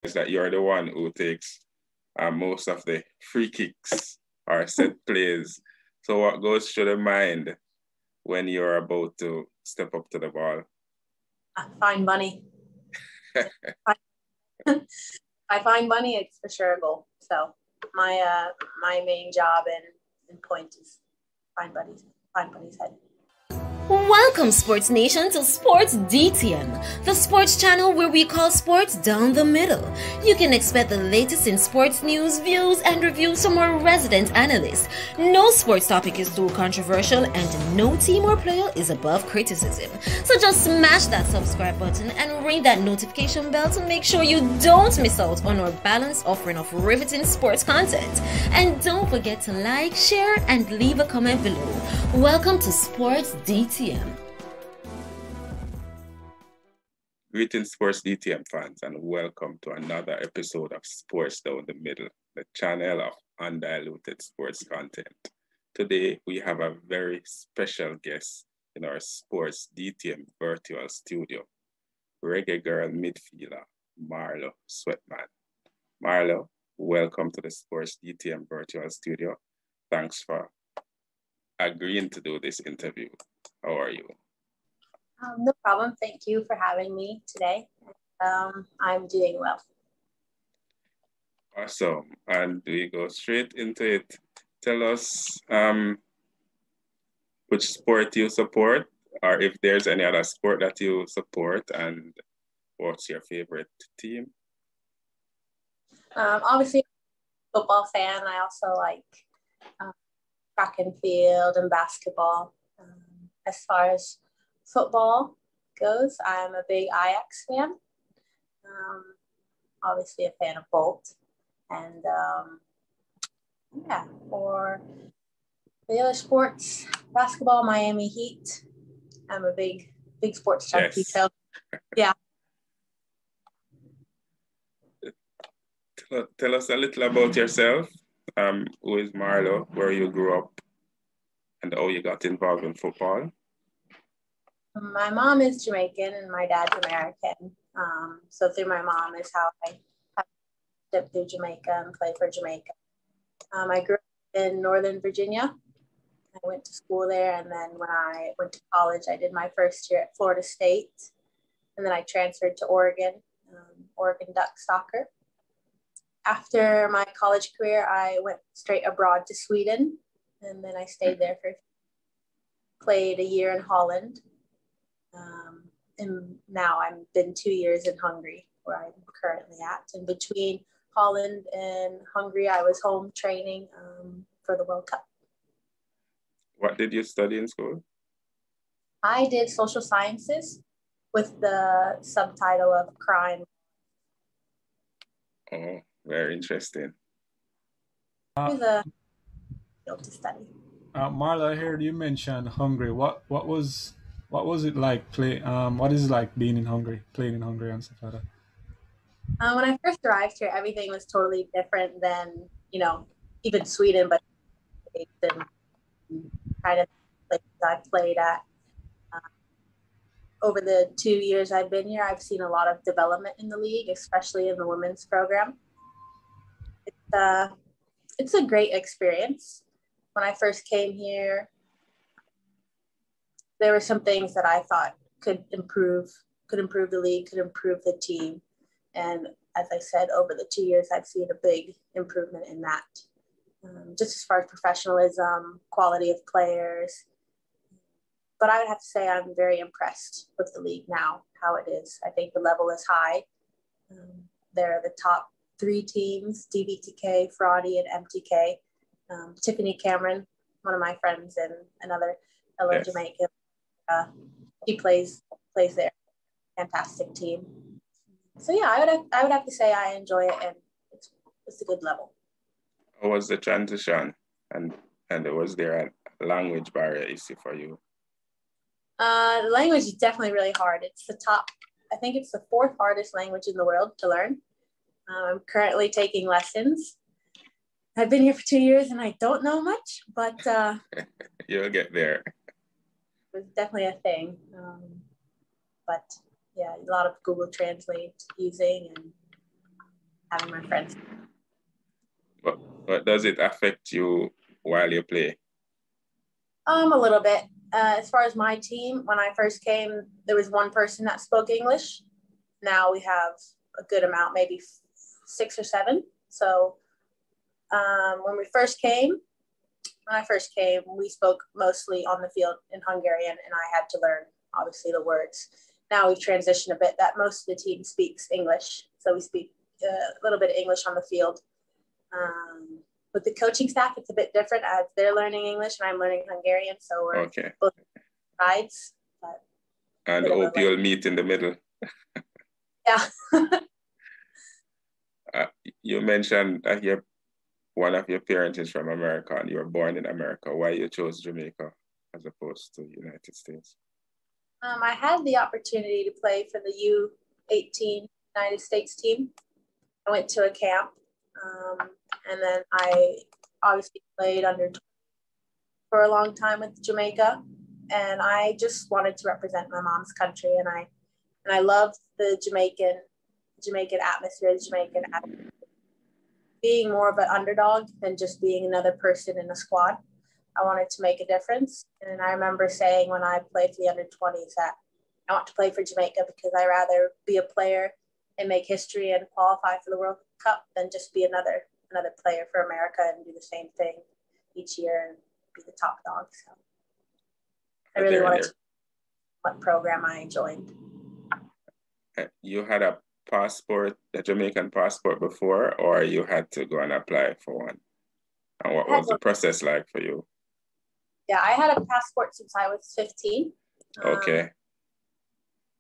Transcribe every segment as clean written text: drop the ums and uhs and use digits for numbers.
is that you're the one who takes most of the free kicks or set plays. So what goes through the mind when you're about to step up to the ball? Find money. I find money, it's for sure a goal. So my main job and point is find buddy's head. Welcome, Sports Nation, to Sports DTM, the sports channel where we call sports down the middle. You can expect the latest in sports news, views, and reviews from our resident analysts. No sports topic is too controversial, and no team or player is above criticism. So just smash that subscribe button and ring that notification bell to make sure you don't miss out on our balanced offering of riveting sports content. And don't forget to like, share, and leave a comment below. Welcome to Sports DTM. Greetings, Sports DTM fans, and welcome to another episode of Sports Down the Middle, the channel of undiluted sports content. Today, we have a very special guest in our Sports DTM virtual studio, Reggae Girl midfielder, Marlo Sweatman. Marlo, welcome to the Sports DTM virtual studio. Thanks for agreeing to do this interview. How are you? No problem. Thank you for having me today. I'm doing well. Awesome. And we go straight into it. Tell us which sport you support, or if there's any other sport that you support, and what's your favorite team? Obviously, football fan. I also like track and field and basketball. As far as football goes, I'm a big Ajax fan. Obviously a fan of Bolt. And for the other sports, basketball, Miami Heat. I'm a big sports junkie. Yes. So yeah. Tell us a little about yourself. Who is Marlo, where you grew up, and how you got involved in football? My mom is Jamaican and my dad's American. So through my mom is how I stepped through Jamaica and played for Jamaica. I grew up in Northern Virginia. I went to school there, and then when I went to college, I did my first year at Florida State, and then I transferred to Oregon, Oregon Duck soccer. After my college career, I went straight abroad to Sweden, and then I stayed there played a year in Holland. And now I've been 2 years in Hungary, where I'm currently at. And between Holland and Hungary, I was home training for the Worldcup. What did you study in school? I did social sciences with the subtitle of crime. Oh, very interesting. It was a field to study. Marla, I heard you mention Hungary. What was it like what is it like being in Hungary, playing in Hungary and stuff like that? When I first arrived here, everything was totally different than, even Sweden, but and kind of places I played at. Over the 2 years I've been here, I've seen a lot of development in the league, especially in the women's program. It's a great experience. When I first came here, there were some things that I thought could improve the league, could improve the team. And as I said, over the 2 years, I've seen a big improvement in that. Just as far as professionalism, quality of players. But I would have to say I'm very impressed with the league now, how it is. I think the level is high. They're the top 3 teams, DVTK, Fraudy, and MTK. Tiffany Cameron, one of my friends and another fellow Yes. Jamaican, he plays there. Fantastic team. So yeah, I would have to say I enjoy it, and it's a good level. How was the transition, and was there a language barrier issue for you? The language is definitely really hard. I think it's the 4th hardest language in the world to learn. I'm currently taking lessons. I've been here for 2 years and I don't know much, but You'll get there. It's definitely a thing. But yeah, a lot of Google Translate using, and having my friends. But does it affect you while you play? A little bit. As far as my team, when I first came, there was one person that spoke English. Now we have a good amount, maybe 6 or 7. So when I first came, we spoke mostly on the field in Hungarian, and I had to learn, obviously, the words. Now we've transitioned a bit that most of the team speaks English. So we speak a little bit of English on the field. With the coaching staff, it's a bit different as they're learning English and I'm learning Hungarian. So we're both sides. And hope you'll meet in the middle. Yeah. You mentioned that one of your parents is from America and you were born in America. Why you chose Jamaica as opposed to the United States? I had the opportunity to play for the U18 United States team. I went to a camp. And then I obviously played under for a long time with Jamaica, and I just wanted to represent my mom's country, and I loved the Jamaican atmosphere, the Jamaican atmosphere. Being more of an underdog than just being another person in a squad. I wanted to make a difference, and I remember saying when I played for the under-20s that I want to play for Jamaica because I'd rather be a player and make history and qualify for the World Cup than just be another player for America and do the same thing each year and be the top dog. So I really wanted to what program I joined. You had a Jamaican passport before, or you had to go and apply for one? And what was the process like for you? Yeah, I had a passport since I was 15. Okay.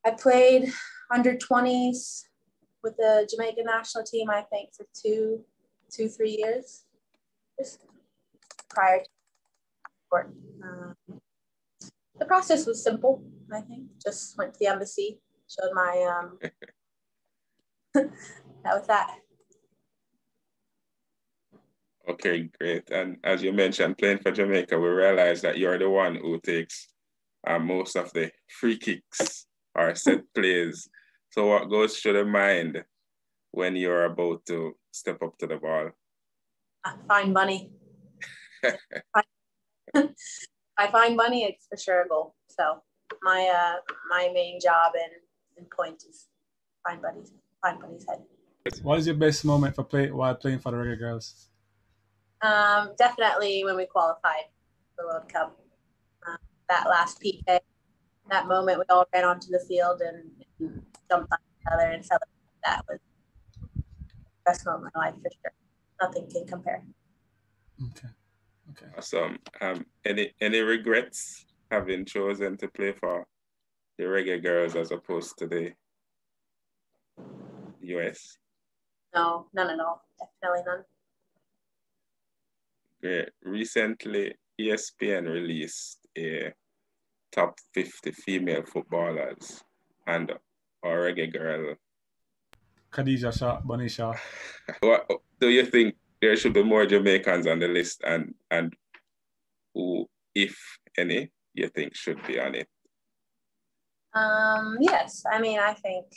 I played under 20s with the Jamaican national team, I think, for 3 years prior to sport. The process was simple, I think. Just went to the embassy, showed my, that was that. Okay, great. And as you mentioned, playing for Jamaica, we realize that you're the one who takes most of the free kicks or set plays. So what goes through the mind when you're about to step up to the ball? Find money. I find money, it's for sure a goal. So my main job and point is find Buddy's head. What is your best moment while playing for the Reggae Girls? Definitely when we qualified for the World Cup. That last PK, that moment we all ran onto the field and jumped on each other and celebrated. That was the best moment of my life for sure. Nothing can compare. Okay. Awesome. Any regrets having chosen to play for the Reggae Girls as opposed to the US? No, none at all. Definitely none. Great. Recently, ESPN released a top 50 female footballers, and our Reggae Girl, Khadija Shah, Bunny Shah. What do you think there should be more Jamaicans on the list, and who, if any, you think should be on it? Yes, I mean, I think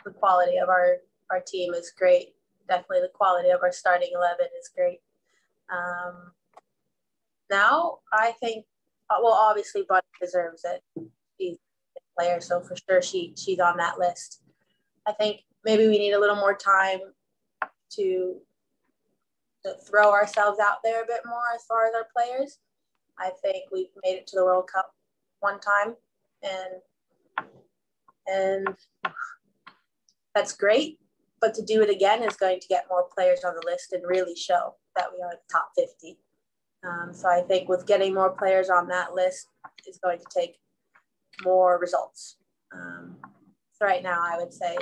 the quality of our team is great. Definitely the quality of our starting 11 is great. Now, I think, well, obviously, Bunny deserves it. She's a player, so for sure she's on that list. I think maybe we need a little more time to throw ourselves out there a bit more as far as our players. I think we've made it to the World Cup one time, and that's great. But to do it again is going to get more players on the list and really show that we are the top 50. So I think with getting more players on that list is going to take more results. So right now I would say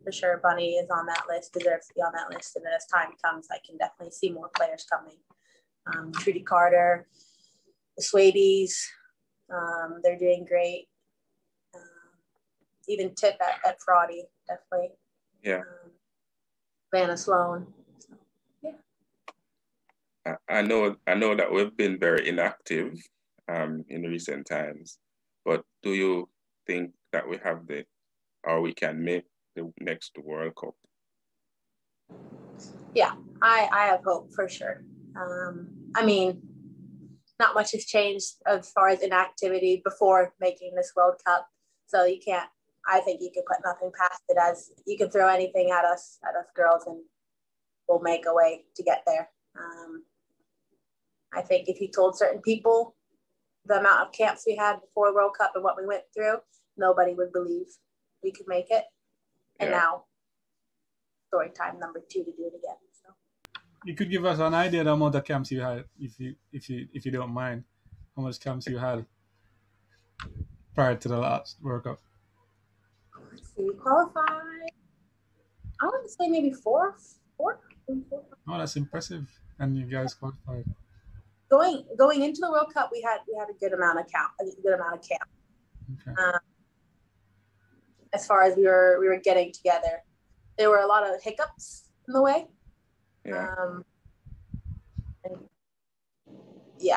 for sure Bunny is on that list, deserves to be on that list. And then as time comes, I can definitely see more players coming. Trudy Carter, the Swabies, they're doing great. Even Tip at Fraudy, definitely. Yeah. Vanna Sloan. So, yeah. I know that we've been very inactive in recent times, but do you think that we have or we can make the next World Cup? Yeah, I have hope for sure. I mean, not much has changed as far as inactivity before making this World Cup. So you can't, I think you can put nothing past it, as you can throw anything at us girls, and we'll make a way to get there. I think if you told certain people the amount of camps we had before World Cup and what we went through, nobody would believe we could make it. And now, story time number 2 to do it again. So You could give us an idea of the amount of camps you had, if you don't mind, how much camps you had prior to the last World Cup. let's see, we qualified. I want to say maybe four. Oh, that's impressive. And you guys qualified. Going into the World Cup, we had a good amount of camp. Okay. As far as we were getting together, there were a lot of hiccups in the way. Yeah.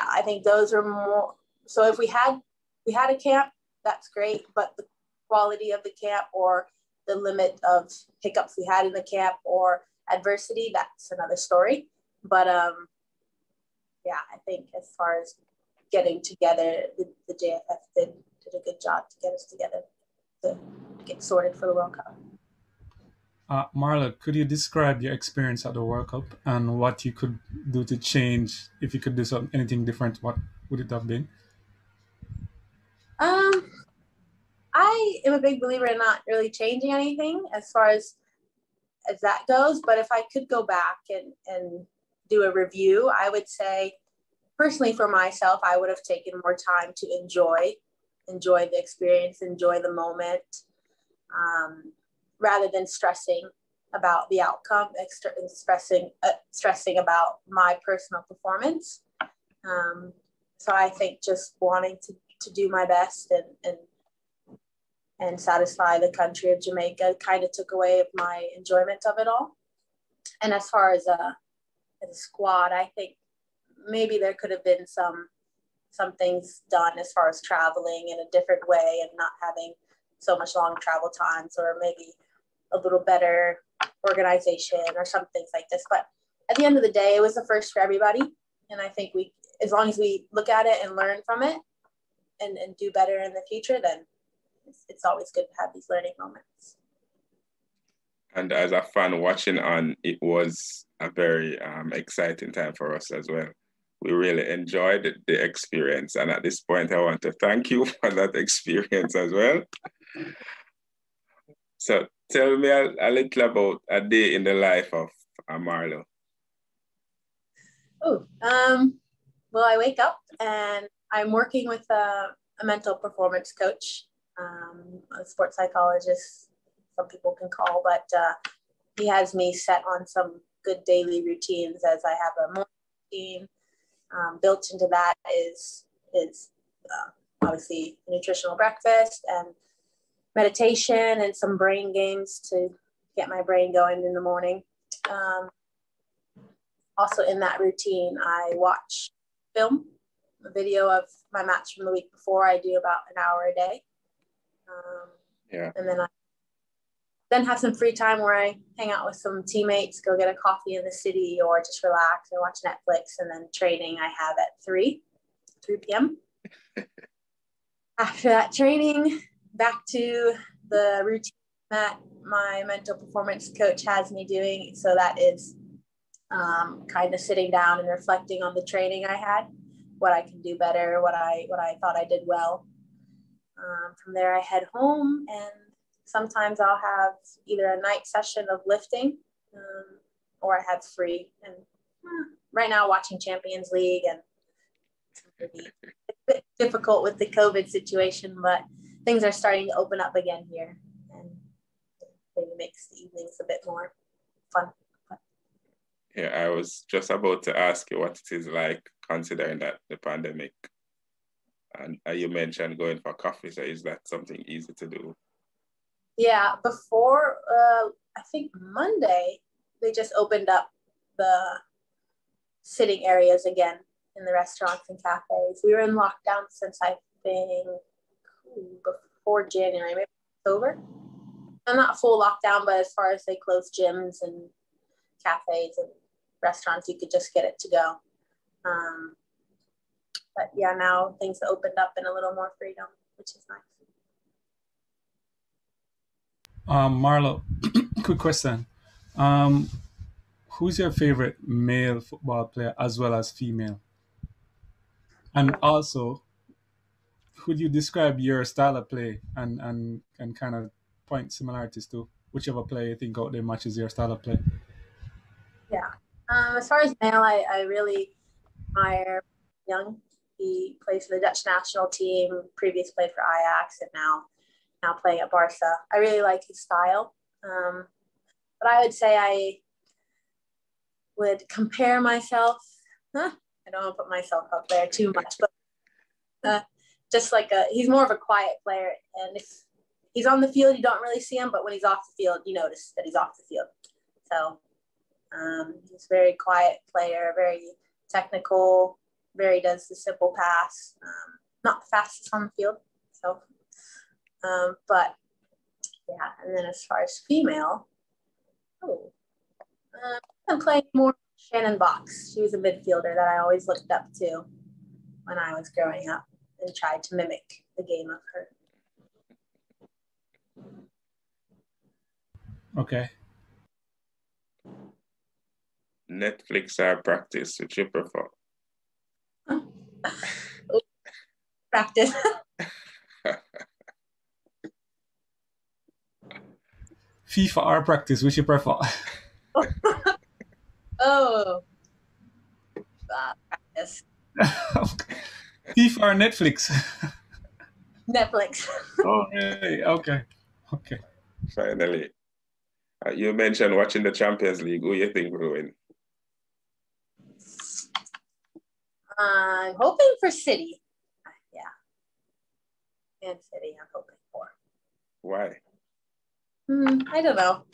I think those are more. So if we had a camp, that's great. But the quality of the camp, or the limit of hiccups we had in the camp, or adversity, that's another story. But I think as far as getting together, the JFF did a good job to get us together to get sorted for the World Cup. Marlo, could you describe your experience at the World Cup and what you could do to change? If you could do anything different, what would it have been? I am a big believer in not really changing anything as far as that goes. But if I could go back and do a review, I would say, personally for myself, I would have taken more time to enjoy the experience, enjoy the moment, rather than stressing about the outcome, stressing about my personal performance. So I think just wanting to do my best and satisfy the country of Jamaica kind of took away my enjoyment of it all. And as far as a squad, I think maybe there could have been some things done as far as traveling in a different way and not having so much long travel times, or maybe a little better organization or some things like this. But at the end of the day, it was the first for everybody. And I think as long as we look at it and learn from it and do better in the future, then it's always good to have these learning moments. And as a fan watching on, it was a very exciting time for us as well. We really enjoyed the experience. And at this point, I want to thank you for that experience as well. So tell me a little about a day in the life of Marlo. Well, I wake up and I'm working with a mental performance coach, a sports psychologist, some people can call, but he has me set on some good daily routines, as I have a morning routine. Built into that is obviously a nutritional breakfast and meditation and some brain games to get my brain going in the morning. Also in that routine, I watch a video of my match from the week before. I do about an hour a day. And then I have some free time where I hang out with some teammates, go get a coffee in the city, or just relax and watch Netflix. And then training I have at 3 p.m. After that training, back to the routine that my mental performance coach has me doing. So that is kind of sitting down and reflecting on the training I had, what I can do better, what I thought I did well. From there, I head home, and sometimes I'll have either a night session of lifting, or I have free. And right now, watching Champions League, and it's a bit difficult with the COVID situation, but things are starting to open up again here, and maybe makes the evenings a bit more fun. Yeah, I was just about to ask you what it is like considering that the pandemic, and you mentioned going for coffee. So is that something easy to do? Yeah, before, I think Monday, they just opened up the sitting areas again in the restaurants and cafes. We were in lockdown since I think before January, maybe October. And not full lockdown, but as far as they closed gyms and cafes and restaurants, you could just get it to go. But yeah, now things have opened up in a little more freedom, which is nice. Marlo, quick question. Who's your favorite male football player as well as female? And also, could you describe your style of play and kind of point similarities to whichever player you think out there matches your style of play? Yeah. As far as male, I really admire Young. He plays for the Dutch national team, previously played for Ajax, and now playing at Barca. I really like his style. But I would say I would compare myself. I don't want to put myself up there too much, but just like he's more of a quiet player. And if he's on the field, you don't really see him, but when he's off the field, you notice that he's off the field. So he's a very quiet player, very technical, very does the simple pass, not the fastest on the field. So, but yeah, and then as far as female, I'm playing more Shannon Box. She was a midfielder that I always looked up to when I was growing up and tried to mimic the game of her. Okay. Netflix or practice, which you prefer? Practice. FIFA or practice, which you prefer? Practice. FIFA or Netflix? Netflix. Oh, really? Okay. Finally. You mentioned watching the Champions League. Who you think will win? I'm hoping for City. Yeah. And City, I'm hoping for. Why? I don't know.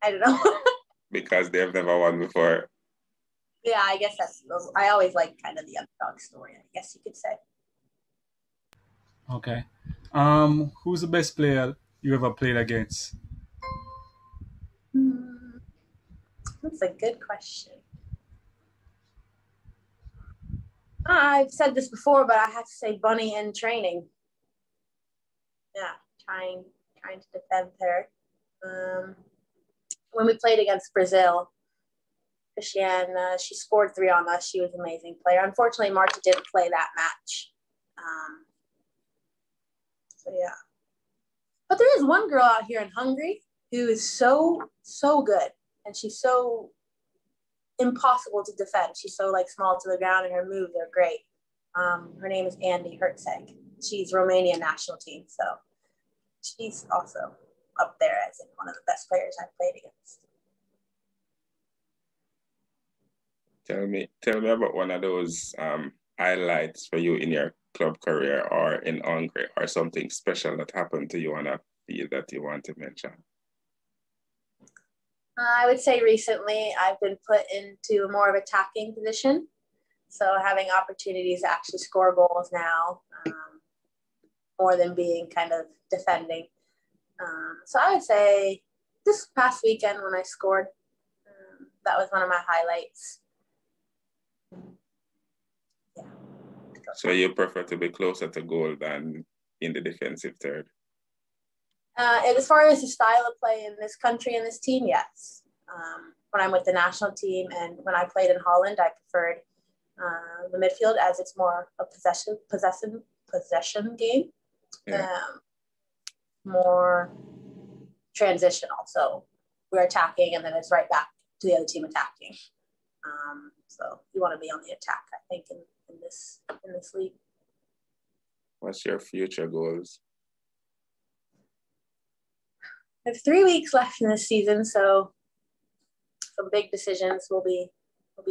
I don't know. Because they've never won before. Yeah, I guess I always like kind of the underdog story, I guess you could say. Okay. Who's the best player you ever played against? That's a good question. I've said this before, but I have to say Bunny in training. Yeah, trying to defend her. When we played against Brazil, Christiane, she scored 3 on us. She was an amazing player. Unfortunately, Marta didn't play that match. So yeah. But there is one girl out here in Hungary who is so good, and she's so impossible to defend. She's so small to the ground, and her moves are great. Her name is Andy Hertzeg. She's Romanian national team, so she's also up there as in one of the best players I've played against. Tell me about one of those highlights for you in your club career or in Hungary, or something special that happened to you on a field that you want to mention. I would say recently I've been put into a more of attacking position. So having opportunities to actually score goals now, more than being kind of defending. So I would say this past weekend when I scored, that was one of my highlights. Yeah. So you prefer to be closer to goal than in the defensive third? And as far as the style of play in this country and this team, yes. When I'm with the national team and when I played in Holland, I preferred the midfield as it's more a possession game. Yeah. More transitional. So we're attacking and then it's right back to the other team attacking. So you want to be on the attack, I think, in this league. What's your future goals? I have 3 weeks left in this season, so some big decisions will be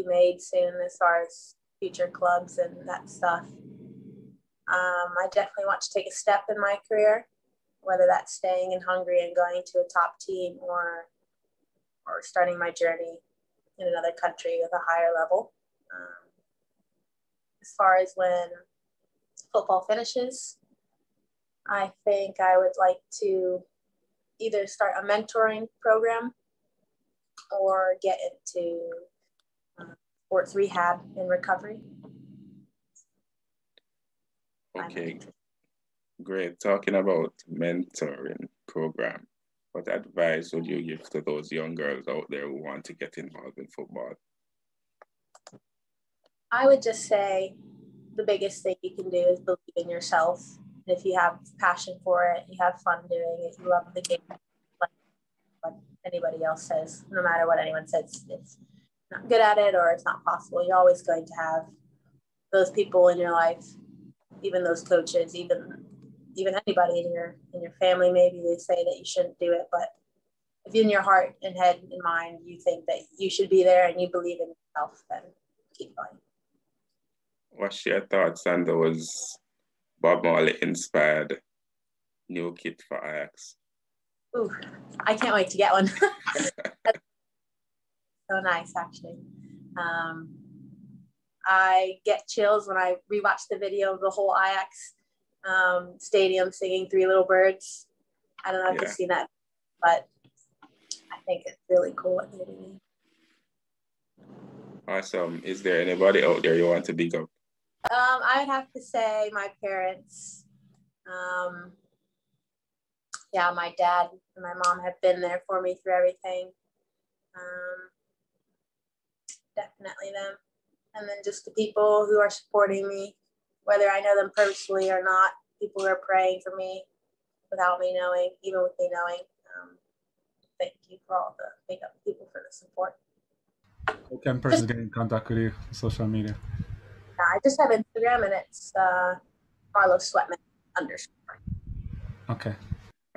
made soon as far as future clubs and that stuff. I definitely want to take a step in my career, whether that's staying in Hungary and going to a top team or starting my journey in another country with a higher level. As far as when football finishes, I think I would like to either start a mentoring program or get into sports rehab and recovery. Okay, great. Talking about mentoring program, what advice would you give to those young girls out there who want to get involved in football? I would just say the biggest thing you can do is believe in yourself. And if you have passion for it, you have fun doing it, you love the game, like what anybody else says, no matter what anyone says, it's not good at it or it's not possible. You're always going to have those people in your life, even those coaches, even anybody in your family. Maybe they say that you shouldn't do it, but if in your heart and head and mind you think that you should be there and you believe in yourself, then keep going. What's your thoughts on those Bob Marley inspired new kit for Ajax? Ooh, I can't wait to get one. So nice, actually. I get chills when I rewatch the video of the whole Ajax stadium singing Three Little Birds. I don't know if you've seen that, but I think it's really cool what they're doing. Awesome. Is there anybody out there you want to big up? I would have to say my parents. My dad and my mom have been there for me through everything. Definitely them. And then just the people who are supporting me, whether I know them personally or not, people who are praying for me without me knowing, even with me knowing. Thank you for all the big up people for the support. How can person get in contact with you on social media? I just have Instagram and it's Marlo Sweatman _. Okay.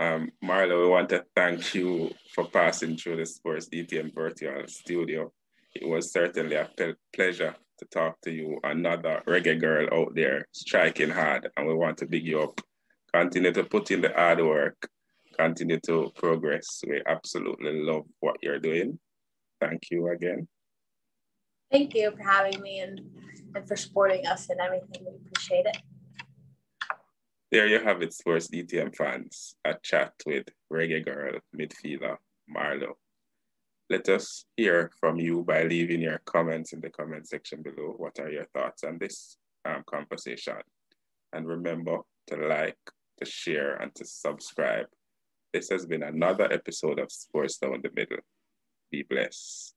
Marlo, we want to thank you for passing through the Sports DTM virtual studio. It was certainly a pleasure to talk to you, another reggae girl out there striking hard, and we want to big you up. Continue to put in the hard work, continue to progress. We absolutely love what you're doing. Thank you again. Thank you for having me and for supporting us and everything. We appreciate it. There you have it, Sports DTM fans. A chat with Reggae Girl midfielder Marlo. Let us hear from you by leaving your comments in the comment section below. What are your thoughts on this conversation? And remember to like, to share, and to subscribe. This has been another episode of Sports Down the Middle. Be blessed.